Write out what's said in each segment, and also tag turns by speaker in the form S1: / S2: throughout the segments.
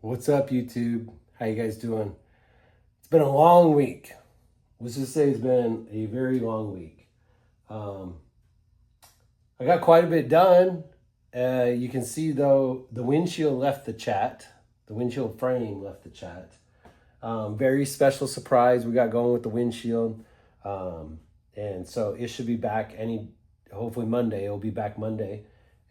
S1: What's up, YouTube? How you guys doing? It's been a long week. Let's just say it's been a very long week. I got quite a bit done. You can see, though, the windshield left the chat. The windshield frame left the chat. Very special surprise we got going with the windshield. And so it should be back hopefully Monday. It'll be back Monday.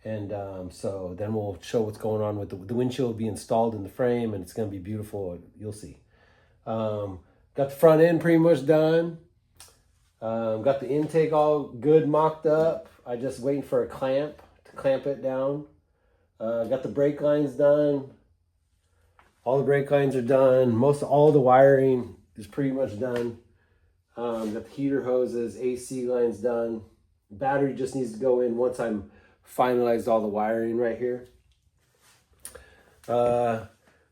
S1: And so then we'll show what's going on with the windshield will be installed in the frame, and it's going to be beautiful. You'll see. Got the front end pretty much done. Got the intake all good mocked up. I just waiting for a clamp to clamp it down. Got the brake lines done. All the brake lines are done. Most of all the wiring is pretty much done. Got the heater hoses, AC lines done. Battery just needs to go in once I'm finalized all the wiring right here.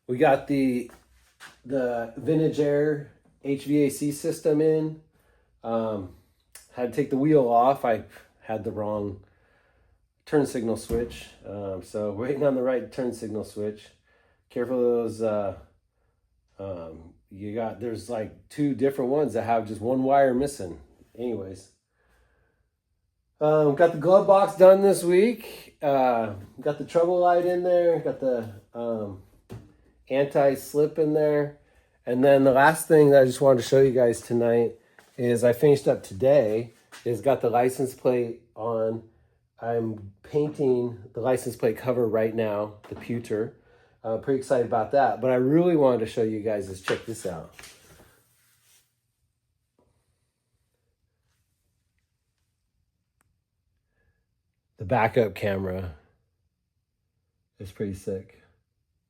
S1: We got the Vintage Air HVAC system in. Had to take the wheel off. I had the wrong turn signal switch. So waiting on the right turn signal switch. Careful of those. There's like two different ones that have just one wire missing. Anyways. Got the glove box done this week. Got the trouble light in there. Got the anti-slip in there. And then the last thing that I just wanted to show you guys tonight is I finished up today. Is got the license plate on. I'm painting the license plate cover right now, the pewter. Pretty excited about that. But I really wanted to show you guys is check this out. The backup camera is pretty sick.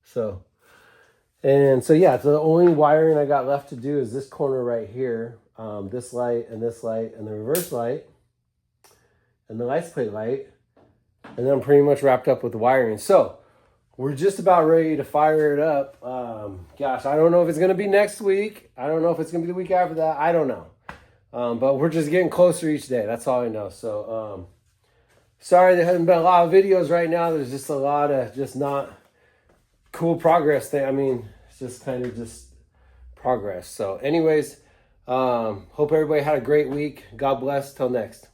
S1: So yeah, so the only wiring I got left to do is this corner right here. This light and the reverse light and the license plate light. And then I'm pretty much wrapped up with the wiring. So we're just about ready to fire it up. Gosh, I don't know if it's going to be next week. I don't know if it's going to be the week after that. I don't know. But we're just getting closer each day. That's all I know. So, sorry there hasn't been a lot of videos right now. There's just a lot of just not cool progress thing. I mean, it's just kind of just progress. So anyways, hope everybody had a great week. God bless. Till next.